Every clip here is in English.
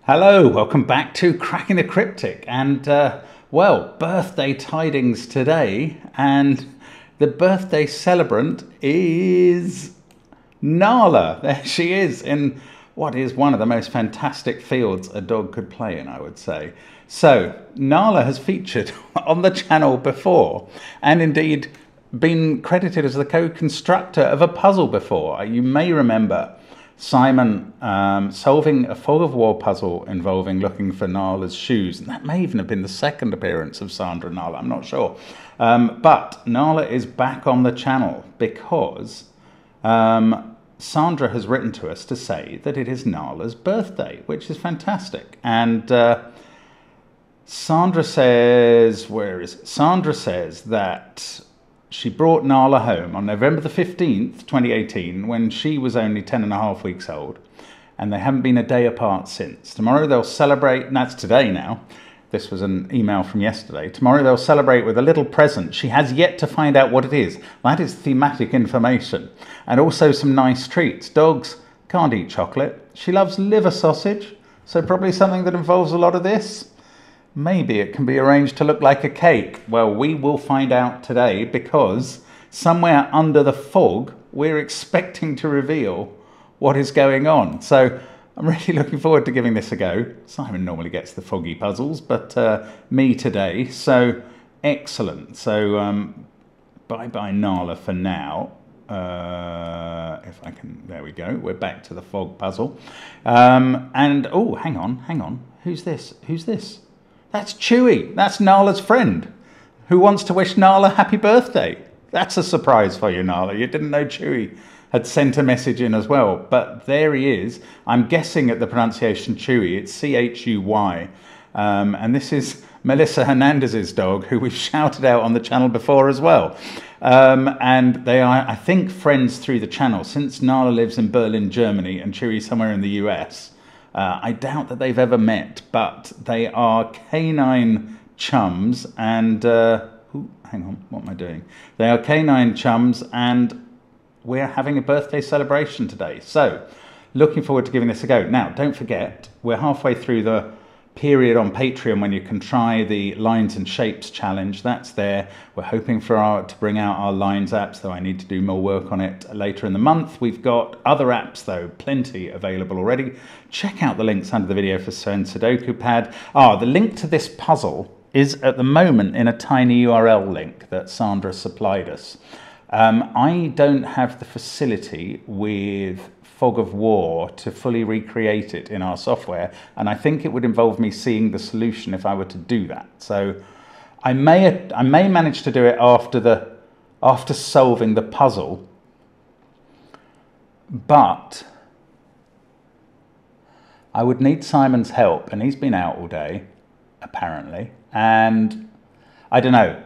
Hello, welcome back to Cracking the Cryptic, and well, birthday tidings today, and the birthday celebrant is Nala. There she is in what is one of the most fantastic fields a dog could play in, I would say. So Nala has featured on the channel before, and indeed been credited as the co-constructor of a puzzle before. You may remember Simon solving a fog of war puzzle involving looking for Nala's shoes. And that may even have been the second appearance of Sandra and Nala, I'm not sure. But Nala is back on the channel because Sandra has written to us to say that it is Nala's birthday, which is fantastic. And Sandra says, where is it? Sandra says that she brought Nala home on November the 15th, 2018, when she was only 10.5 weeks old, and they haven't been a day apart since. Tomorrow they'll celebrate, and that's today now. This was an email from yesterday. Tomorrow they'll celebrate with a little present. She has yet to find out what it is. That is thematic information. And also some nice treats. Dogs can't eat chocolate. She loves liver sausage, so probably something that involves a lot of this. Maybe it can be arranged to look like a cake. Well, we will find out today, because somewhere under the fog, we're expecting to reveal what is going on. So I'm really looking forward to giving this a go. Simon normally gets the foggy puzzles, but me today. So excellent. So bye-bye Nala for now. If I can, there we go. We're back to the fog puzzle. And, oh, hang on. Who's this? That's Chewy. That's Nala's friend who wants to wish Nala happy birthday. That's a surprise for you, Nala. You didn't know Chewy had sent a message in as well. But there he is. I'm guessing at the pronunciation Chewy. It's C-H-U-Y. And this is Melissa Hernandez's dog, who we've shouted out on the channel before as well. And they are, I think, friends through the channel. Since Nala lives in Berlin, Germany, and Chewy somewhere in the US, I doubt that they've ever met, but they are canine chums, and ooh, hang on, what am I doing? They are canine chums, and we're having a birthday celebration today. So, looking forward to giving this a go. Now, don't forget, we're halfway through the period on Patreon when you can try the Lines and Shapes challenge. That's there. We're hoping to bring out our Lines apps, though I need to do more work on it later in the month. We've got other apps, though, plenty available already. Check out the links under the video for Sudoku Pad. The link to this puzzle is at the moment in a tiny URL link that Sandra supplied us. I don't have the facility with Fog of War to fully recreate it in our software, and I think it would involve me seeing the solution if I were to do that. So I may manage to do it after solving the puzzle, but I would need Simon's help, and he's been out all day apparently, and I don't know.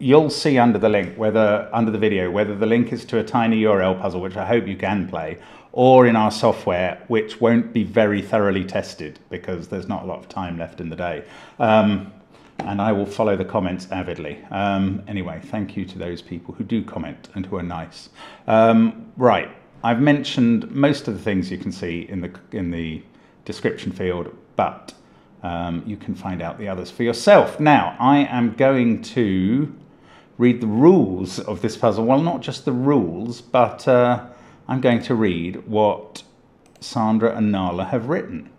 You'll see under the link, under the video, whether the link is to a tiny URL puzzle, which I hope you can play, or in our software, which won't be very thoroughly tested because there's not a lot of time left in the day. And I will follow the comments avidly. Anyway, thank you to those people who do comment and who are nice. Right, I've mentioned most of the things you can see in the description field, but you can find out the others for yourself. Now, I am going to read the rules of this puzzle. Well, not just the rules, but I'm going to read what Sandra and Nala have written.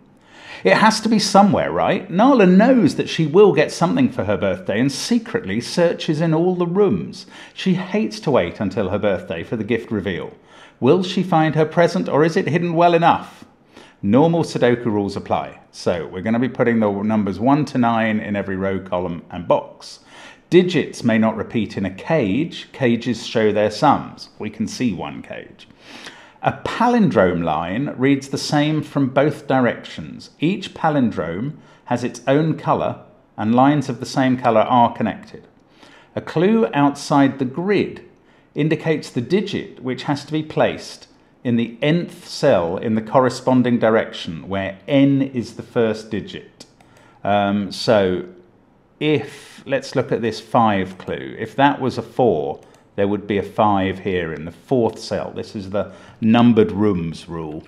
It has to be somewhere, right? Nala knows that she will get something for her birthday and secretly searches in all the rooms. She hates to wait until her birthday for the gift reveal. Will she find her present, or is it hidden well enough? Normal Sudoku rules apply. So we're going to be putting the numbers 1 to 9 in every row, column and box. Digits may not repeat in a cage. Cages show their sums. We can see one cage. A palindrome line reads the same from both directions. Each palindrome has its own colour, and lines of the same colour are connected. A clue outside the grid indicates the digit which has to be placed in the nth cell in the corresponding direction, where n is the first digit. So if, let's look at this 5 clue. If that was a 4, there would be a 5 here in the 4th cell. This is the numbered rooms rule.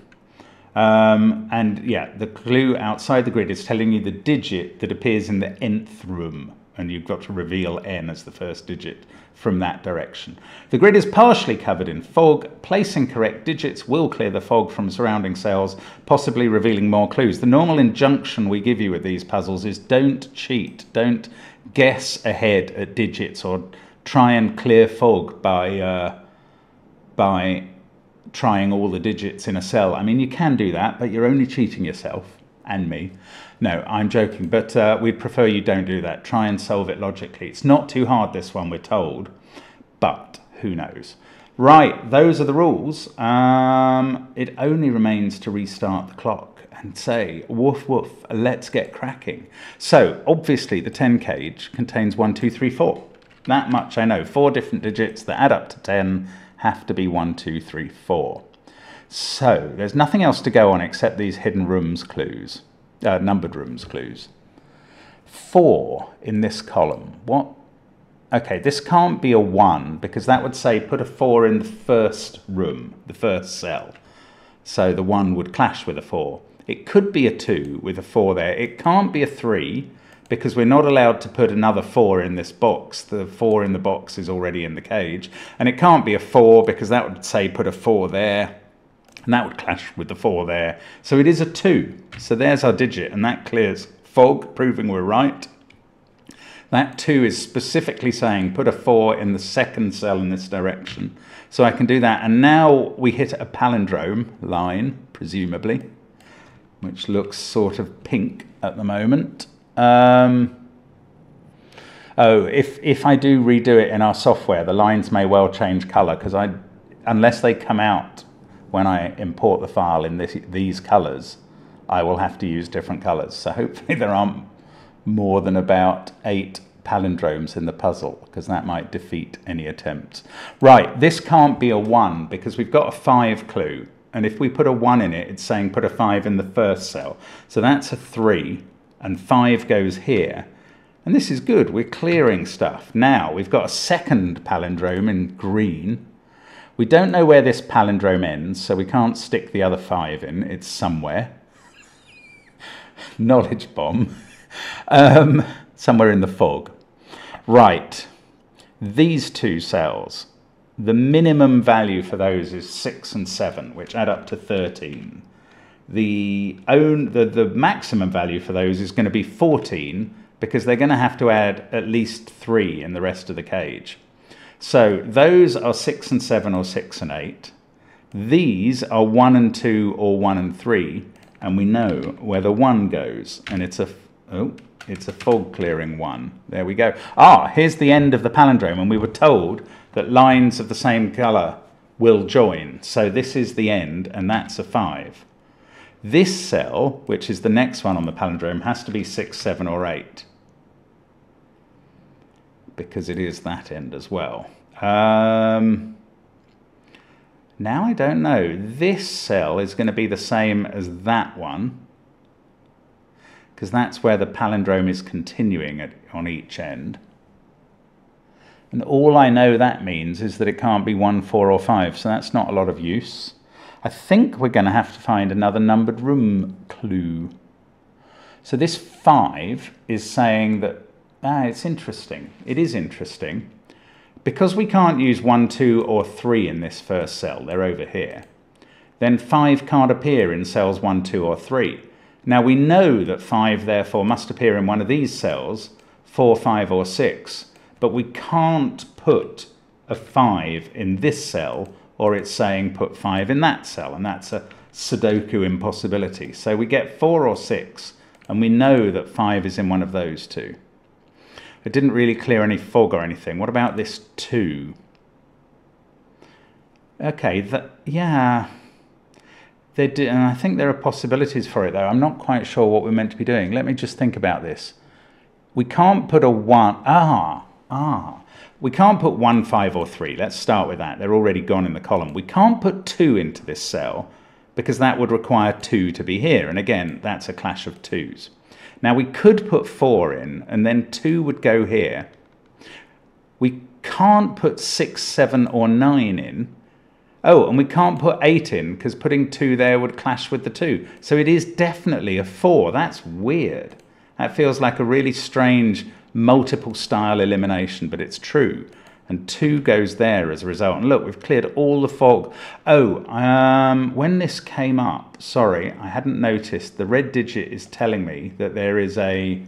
And yeah, the clue outside the grid is telling you the digit that appears in the nth room, and you've got to reveal n as the first digit from that direction. The grid is partially covered in fog. Placing correct digits will clear the fog from surrounding cells, possibly revealing more clues. The normal injunction we give you with these puzzles is don't cheat, don't guess ahead at digits or try and clear fog by trying all the digits in a cell. I mean, you can do that, but you're only cheating yourself and me. No, I'm joking, but we'd prefer you don't do that. Try and solve it logically. It's not too hard, this one, we're told, but who knows? Right, those are the rules. It only remains to restart the clock and say, woof, woof, let's get cracking. So, obviously, the 10 cage contains 1, 2, 3, 4. That much I know. 4 different digits that add up to 10 have to be 1, 2, 3, 4. So, there's nothing else to go on except these hidden rooms clues. Numbered rooms clues. 4 in this column. What? Okay, this can't be a 1 because that would say put a 4 in the first room, the first cell. So the 1 would clash with a 4. It could be a 2 with a 4 there. It can't be a 3 because we're not allowed to put another 4 in this box. The 4 in the box is already in the cage. And it can't be a 4 because that would say put a 4 there. And that would clash with the 4 there. So it is a 2. So there's our digit, and that clears fog, proving we're right. That 2 is specifically saying put a 4 in the second cell in this direction. So I can do that. And now we hit a palindrome line, presumably, which looks sort of pink at the moment. Oh, if I do redo it in our software, the lines may well change colour, because unless they come out when I import the file in these colours, I will have to use different colours. So hopefully there aren't more than about 8 palindromes in the puzzle, because that might defeat any attempts. Right, this can't be a 1 because we've got a 5 clue. And if we put a 1 in it, it's saying put a 5 in the first cell. So that's a 3, and 5 goes here. And this is good, we're clearing stuff. Now, we've got a second palindrome in green. We don't know where this palindrome ends, so we can't stick the other 5 in. It's somewhere. Knowledge bomb. Somewhere in the fog. Right. These 2 cells, the minimum value for those is 6 and 7, which add up to 13. The maximum value for those is going to be 14, because they're going to have to add at least 3 in the rest of the cage. So those are 6 and 7 or 6 and 8. These are 1 and 2 or 1 and 3, and we know where the 1 goes, and it's a fog clearing 1. There we go. Ah, here's the end of the palindrome, and we were told that lines of the same colour will join. So this is the end, and that's a 5. This cell, which is the next one on the palindrome, has to be 6, 7 or 8. Because it is that end as well. Now I don't know. This cell is going to be the same as that one, because that's where the palindrome is continuing on each end. And all I know that means is that it can't be 1, 4 or 5, so that's not a lot of use. I think we're going to have to find another numbered room clue. So this 5 is saying that it's interesting. It is interesting. Because we can't use 1, 2 or 3 in this first cell, they're over here, then 5 can't appear in cells 1, 2 or 3. Now we know that 5 therefore must appear in one of these cells, 4, 5 or 6, but we can't put a 5 in this cell, or it's saying put 5 in that cell, and that's a sudoku impossibility. So we get 4 or 6, and we know that 5 is in one of those 2. It didn't really clear any fog or anything. What about this 2? Okay, yeah. I think there are possibilities for it, though. I'm not quite sure what we're meant to be doing. Let me just think about this. We can't put a 1. We can't put 1, 5 or 3. Let's start with that. They're already gone in the column. We can't put 2 into this cell, because that would require 2 to be here. And again, that's a clash of 2s. Now we could put 4 in, and then 2 would go here. We can't put 6, 7 or 9 in. Oh, and we can't put 8 in because putting 2 there would clash with the 2. So it is definitely a 4. That's weird. That feels like a really strange multiple style elimination, but it's true. And 2 goes there as a result. And look, we've cleared all the fog. Oh, when this came up, sorry, I hadn't noticed. The red digit is telling me that there is a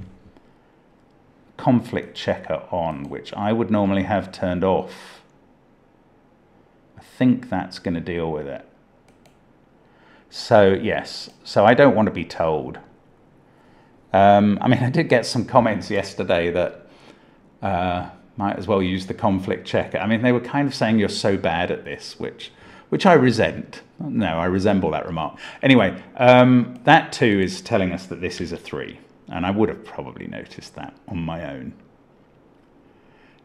conflict checker on, which I would normally have turned off. I think that's going to deal with it. So yes, so I don't want to be told. I mean, I did get some comments yesterday that might as well use the conflict checker. I mean, they were kind of saying you're so bad at this, which I resent. No, I resemble that remark. Anyway, that 2 is telling us that this is a 3, and I would have probably noticed that on my own.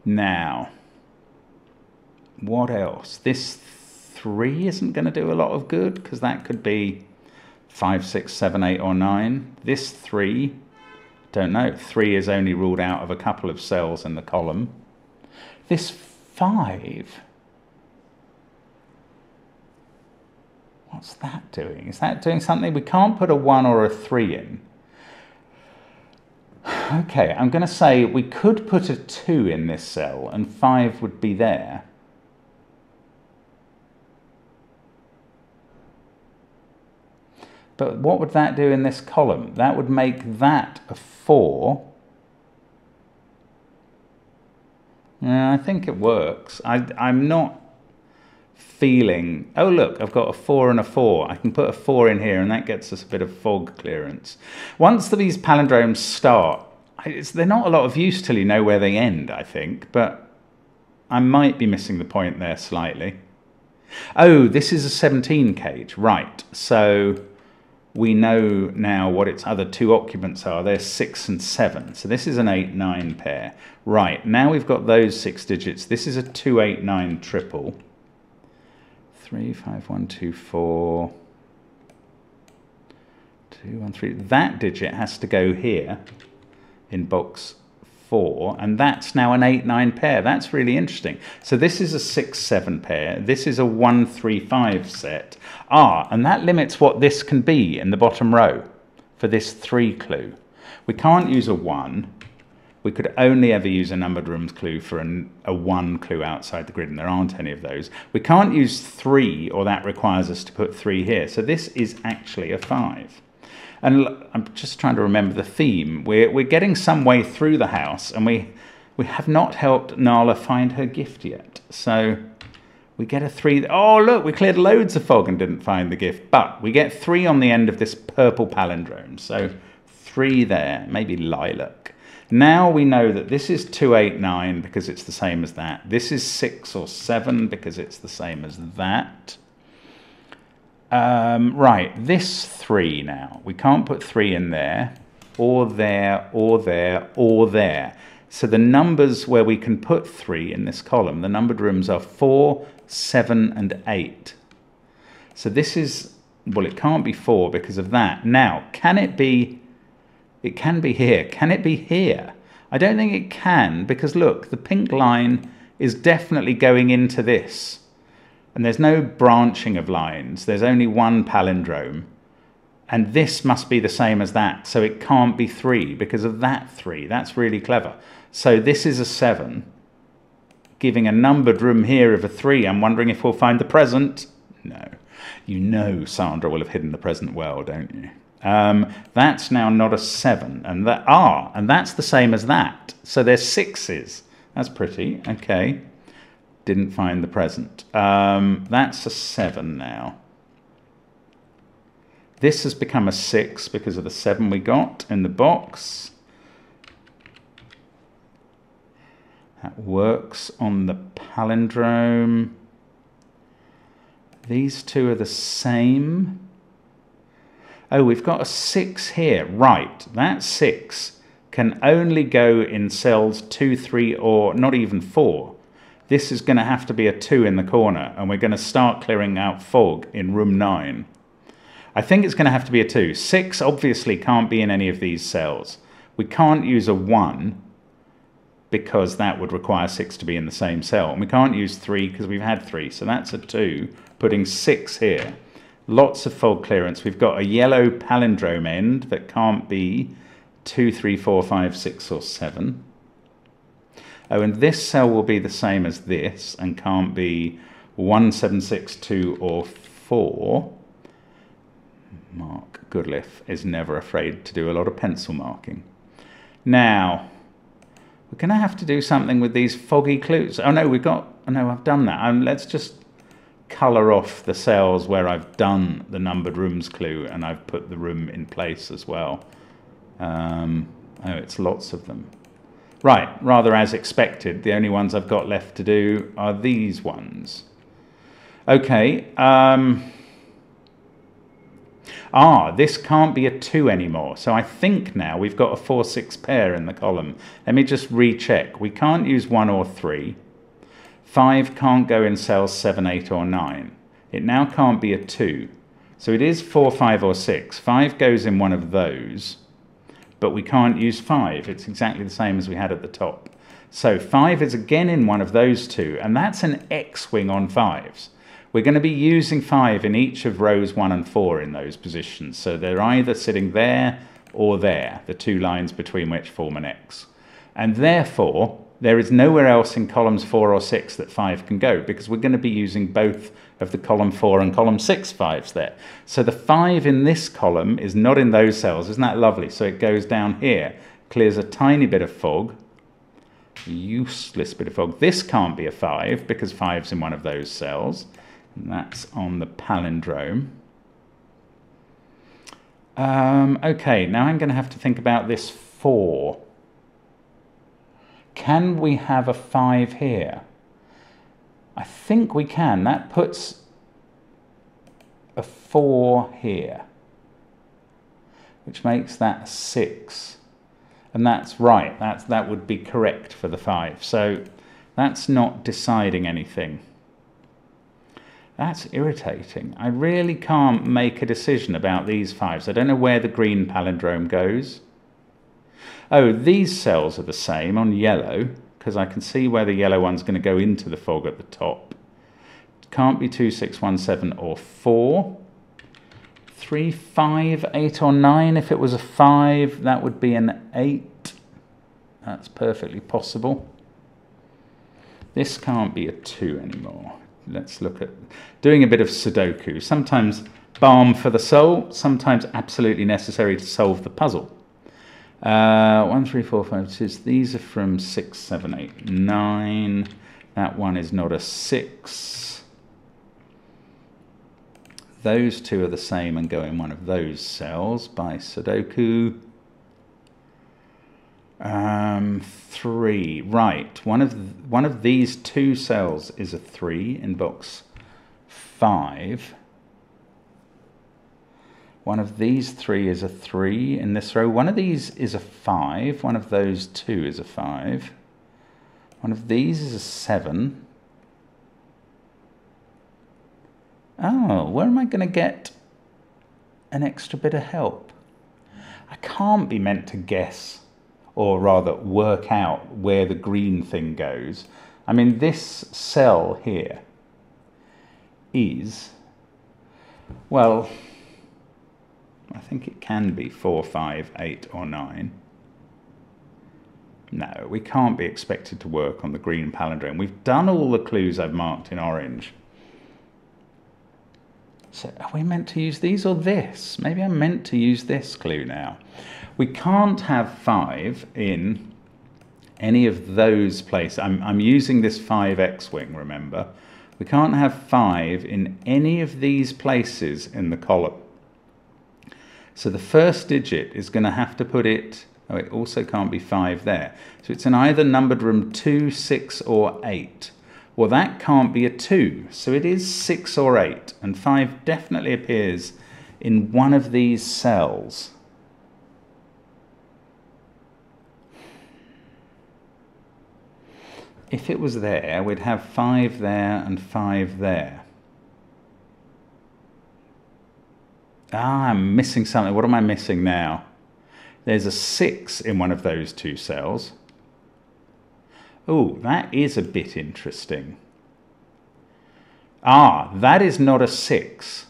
Now, what else? This 3 isn't going to do a lot of good because that could be 5, 6, 7, 8, or 9. This 3, don't know. 3 is only ruled out of a couple of cells in the column. This 5, what's that doing? Is that doing something? We can't put a 1 or a 3 in. Okay, I'm going to say we could put a 2 in this cell and 5 would be there. But what would that do in this column? That would make that a 4. Yeah, I think it works. I'm not feeling... Oh, look, I've got a 4 and a 4. I can put a 4 in here, and that gets us a bit of fog clearance. Once these palindromes start, they're not a lot of use till you know where they end, I think. But I might be missing the point there slightly. Oh, this is a 17 cage. Right, so... we know now what its other 2 occupants are. They're 6 and 7. So this is an 8-9 pair. Right, now we've got those 6 digits. This is a 2-8-9 triple. 3, 5, 1, 2, 4. 2, 1, 3. That digit has to go here in box 4, and that's now an 8-9 pair. That's really interesting. So this is a 6-7 pair. This is a 1-3-5 set. And that limits what this can be in the bottom row for this 3 clue. We can't use a 1. We could only ever use a numbered rooms clue for a 1 clue outside the grid, and there aren't any of those. We can't use 3, or that requires us to put 3 here. So this is actually a 5. And I'm just trying to remember the theme. We're getting some way through the house, and we have not helped Nala find her gift yet. So we get a 3. Oh, look, we cleared loads of fog and didn't find the gift. But we get 3 on the end of this purple palindrome. So 3 there, maybe lilac. Now we know that this is 2-8-9 because it's the same as that. This is 6 or 7 because it's the same as that. Right, this 3 now. We can't put 3 in there, or there, or there, or there. So the numbers where we can put 3 in this column, the numbered rooms are 4, 7, and 8. So this is, well, it can't be 4 because of that. Now, can it be, it can be here. Can it be here? I don't think it can because look, the pink line is definitely going into this. And there's no branching of lines. There's only one palindrome. And this must be the same as that. So it can't be 3 because of that 3. That's really clever. So this is a 7, giving a numbered room here of a 3. I'm wondering if we'll find the present. No. You know Sandra will have hidden the present well, don't you? That's now not a 7. And that's the same as that. So there's 6s. That's pretty. Okay. Didn't find the present. That's a 7 now. This has become a 6 because of the 7 we got in the box. That works on the palindrome. These 2 are the same. Oh, we've got a 6 here. Right, that 6 can only go in cells 2, 3, or not even 4. This is going to have to be a 2 in the corner, and we're going to start clearing out fog in room 9. I think it's going to have to be a 2. 6 obviously can't be in any of these cells. We can't use a 1. because that would require 6 to be in the same cell. And we can't use 3 because we've had 3. So that's a 2, putting 6 here. Lots of fog clearance. We've got a yellow palindrome end that can't be 2, 3, 4, 5, 6 or 7. Oh, and this cell will be the same as this and can't be 1, 7, 6, 2 or 4. Mark Goodliff is never afraid to do a lot of pencil marking. Now, we're going to have to do something with these foggy clues. Oh no, I've done that. Let's just colour off the cells where I've done the numbered rooms clue and I've put the room in place as well. Oh, it's lots of them. Right, rather as expected, the only ones I've got left to do are these ones. Okay, this can't be a 2 anymore. So I think now we've got a 4, 6 pair in the column. Let me just recheck. We can't use 1 or 3. 5 can't go in cells 7, 8 or 9. It now can't be a 2. So it is 4, 5 or 6. 5 goes in one of those, but we can't use 5. It's exactly the same as we had at the top. So 5 is again in one of those two, and that's an X-wing on 5s. We're going to be using 5 in each of rows 1 and 4 in those positions. So they're either sitting there or there, the 2 lines between which form an X. And therefore, there is nowhere else in columns 4 or 6 that 5 can go, because we're going to be using both of the column 4 and column 6 5s there. So the 5 in this column is not in those cells. Isn't that lovely? So it goes down here, clears a tiny bit of fog, useless bit of fog. This can't be a 5 because 5's in one of those cells. And that's on the palindrome. Okay, now I'm going to have to think about this 4. Can we have a 5 here? I think we can. That puts a 4 here, which makes that 6. And that's right. That would be correct for the 5. So that's not deciding anything. That's irritating. I really can't make a decision about these 5s. I don't know where the green palindrome goes. Oh, these cells are the same on yellow, because I can see where the yellow one's going to go into the fog at the top. It can't be 2, 6, 1, 7 or 4. 3, 5, 8 or 9. If it was a 5, that would be an 8. That's perfectly possible. This can't be a 2 anymore. Let's look at doing a bit of sudoku. Sometimes balm for the soul, sometimes absolutely necessary to solve the puzzle. 1, 3, 4, 5, 6. These are from 6, 7, 8, 9. That one is not a 6. Those two are the same and go in one of those cells by sudoku. 3. Right. One of these 2 cells is a 3 in box 5. One of these 3 is a 3 in this row. One of these is a 5. One of those 2 is a 5. One of these is a 7. Oh, where am I going to get an extra bit of help? I can't be meant to guess, or rather work out where the green thing goes. I mean, this cell here is, well, I think it can be 4, 5, 8 or 9. No, we can't be expected to work on the green palindrome. We've done all the clues I've marked in orange. So are we meant to use these or this? Maybe I'm meant to use this clue now. We can't have 5 in any of those places. I'm using this 5 X-wing, remember? We can't have 5 in any of these places in the column. So the first digit is going to have to put it, oh, it also can't be 5 there. So it's in either numbered room 2, 6 or 8. Well, that can't be a 2, so it is 6 or 8, and 5 definitely appears in one of these cells. If it was there, we'd have 5 there and 5 there. Ah, I'm missing something. What am I missing now? There's a 6 in one of those 2 cells. Oh, that is a bit interesting. Ah, that is not a 6.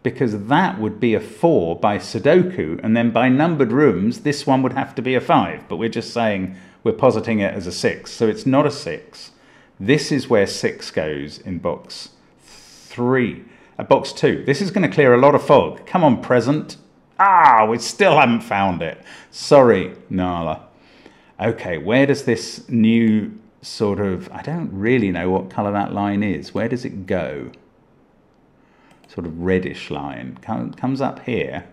Because that would be a 4 by sudoku, and then by numbered rooms, this one would have to be a 5. But we're just saying we're positing it as a 6. So it's not a 6. This is where 6 goes in box 3. Box 2. This is going to clear a lot of fog. Come on, present. Ah, we still haven't found it. Sorry, Nala. Okay, where does this new sort of... I don't really know what colour that line is. Where does it go? Sort of reddish line. Comes up here.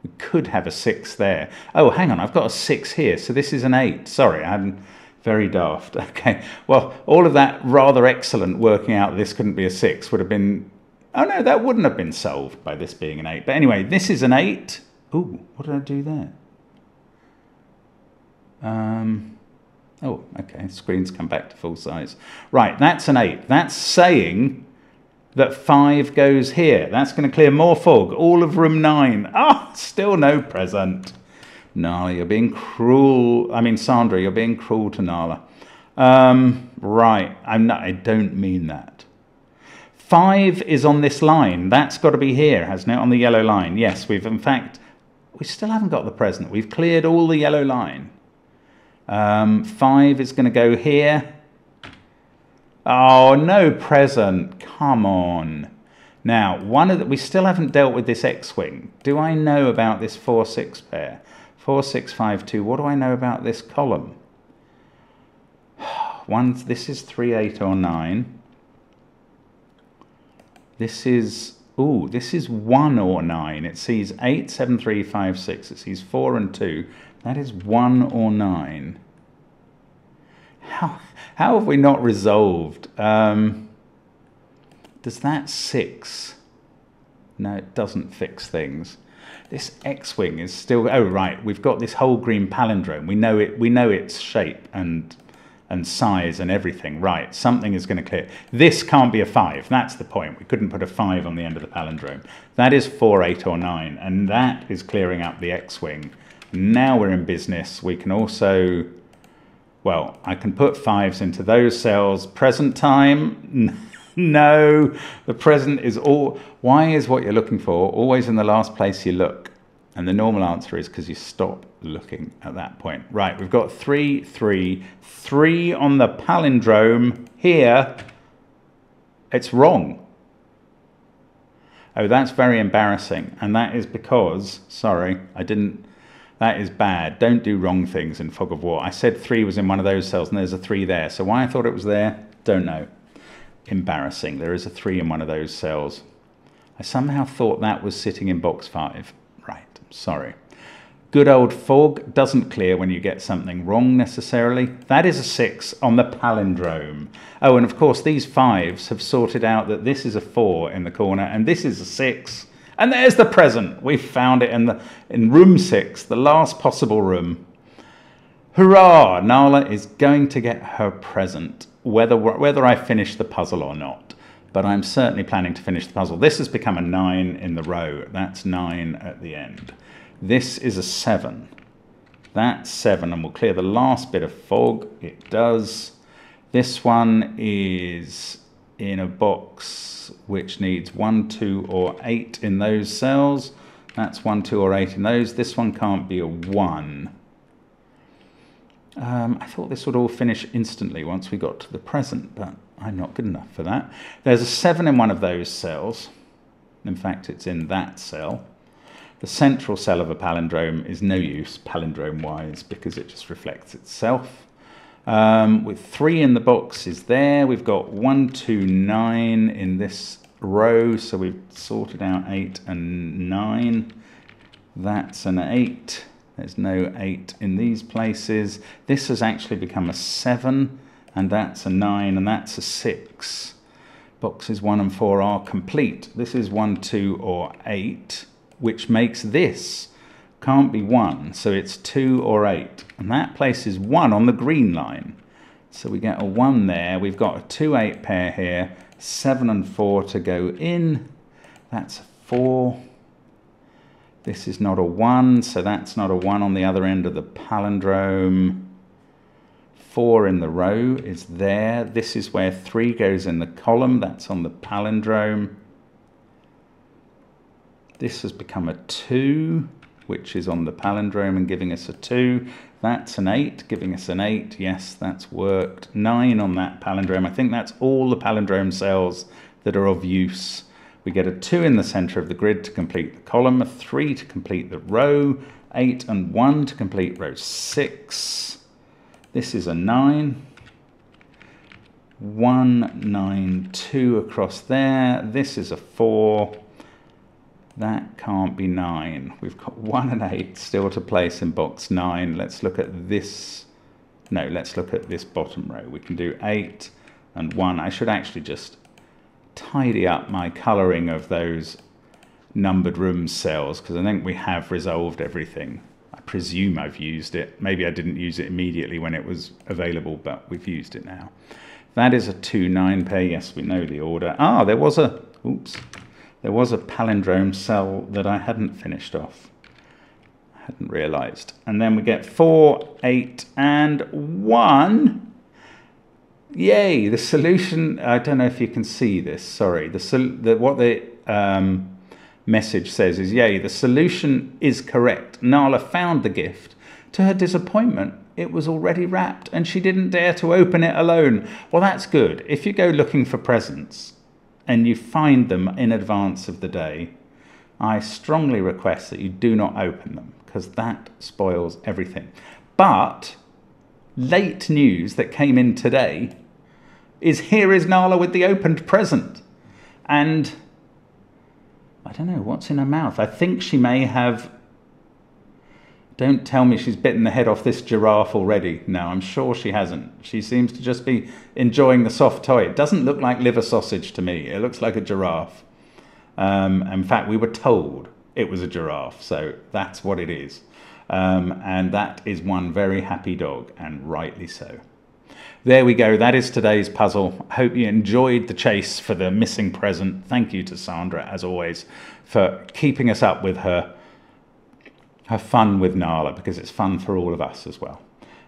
We could have a 6 there. Oh, hang on. I've got a 6 here. So this is an 8. Sorry, I'm very daft. Okay. Well, all of that rather excellent working out this couldn't be a 6 would have been... Oh, no, that wouldn't have been solved by this being an 8. But anyway, this is an 8. Ooh, what did I do there? Oh, okay. Screen's come back to full size. Right, that's an 8. That's saying that 5 goes here. That's going to clear more fog. All of room 9. Ah, still no present. Nala, you're being cruel. I mean, Sandra, you're being cruel to Nala. Right, I don't mean that. 5 is on this line. That's got to be here, hasn't it? On the yellow line. Yes, we've, in fact, we still haven't got the present. We've cleared all the yellow line. 5 is going to go here. Oh, no present. Come on. Now, we still haven't dealt with this X-wing. Do I know about this 4-6 pair? 4, 6, 5, 2. What do I know about this column? This is 3, 8, or 9. This is 1 or 9. It sees 8, 7, 3, 5, 6. It sees 4 and 2. That is 1 or 9. How have we not resolved? Does that 6? No, it doesn't fix things. This X-wing is still... Oh, right. We've got this whole green palindrome. We know its shape and size and everything. Right, something is going to clear. This can't be a 5. That's the point. We couldn't put a 5 on the end of the palindrome. That is 4, 8, or 9, and that is clearing up the X-wing. Now we're in business. We can also... Well, I can put 5s into those cells. Present time? No. The present is all... Why is what you're looking for always in the last place you look? And the normal answer is because you stop looking at that point. Right, we've got 3, 3, 3 on the palindrome. Here, it's wrong. Oh, that's very embarrassing. And that is because, sorry, that is bad. Don't do wrong things in Fog of War. I said 3 was in one of those cells and there's a 3 there. So why I thought it was there, don't know. Embarrassing. There is a 3 in one of those cells. I somehow thought that was sitting in box 5. Right, sorry. Good old fog doesn't clear when you get something wrong necessarily. That is a 6 on the palindrome. Oh, and of course these 5s have sorted out that this is a 4 in the corner and this is a 6. And there's the present. We found it in room 6, the last possible room. Hurrah! Nala is going to get her present, whether I finish the puzzle or not. But I'm certainly planning to finish the puzzle. This has become a 9 in the row. That's 9 at the end. This is a 7. That's 7, and we'll clear the last bit of fog. It does. This one is in a box which needs 1, 2, or 8 in those cells. That's 1, 2, or 8 in those. This one can't be a 1. I thought this would all finish instantly once we got to the present, but I'm not good enough for that. There's a 7 in one of those cells. In fact, it's in that cell. The central cell of a palindrome is no use, palindrome-wise, because it just reflects itself. With 3 in the box is there. We've got 1, 2, 9 in this row, so we've sorted out 8 and 9. That's an 8. There's no 8 in these places. This has actually become a 7, and that's a 9, and that's a 6. Boxes 1 and 4 are complete. This is 1, 2, or 8, which makes this can't be 1, so it's 2 or 8. And that places 1 on the green line. So we get a 1 there. We've got a 2, 8 pair here, 7 and 4 to go in. That's a 4. This is not a 1, so that's not a 1 on the other end of the palindrome. 4 in the row is there. This is where 3 goes in the column. That's on the palindrome. This has become a 2, which is on the palindrome and giving us a 2. That's an 8, giving us an 8. Yes, that's worked. 9 on that palindrome. I think that's all the palindrome cells that are of use. We get a 2 in the center of the grid to complete the column, a 3 to complete the row, 8 and 1 to complete row 6. This is a 9. 1, 9, 2 across there. This is a 4. That can't be 9. We've got 1 and 8 still to place in box 9. Let's look at this. No, let's look at this bottom row. We can do 8 and 1. I should actually just tidy up my colouring of those numbered room cells, because I think we have resolved everything. I presume I've used it. Maybe I didn't use it immediately when it was available, but we've used it now. That is a 2-9 pair. Yes, we know the order. Ah, there was a palindrome cell that I hadn't finished off. I hadn't realised. And then we get 4, 8, and 1. Yay! The solution. I don't know if you can see this. Sorry. What the message says is, yay, the solution is correct. Nala found the gift. To her disappointment, it was already wrapped and she didn't dare to open it alone. Well, that's good. If you go looking for presents and you find them in advance of the day, I strongly request that you do not open them, because that spoils everything. But late news that came in today is here is Nala with the opened present. And I don't know what's in her mouth. I think she may have... Don't tell me she's bitten the head off this giraffe already. No, I'm sure she hasn't. She seems to just be enjoying the soft toy. It doesn't look like liver sausage to me. It looks like a giraffe. In fact, we were told it was a giraffe, so that's what it is. And that is one very happy dog, and rightly so. There we go. That is today's puzzle. I hope you enjoyed the chase for the missing present. Thank you to Sandra, as always, for keeping us up with her fun with Nala, because it's fun for all of us as well.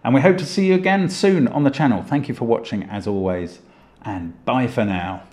And we hope to see you again soon on the channel. Thank you for watching, as always, and bye for now.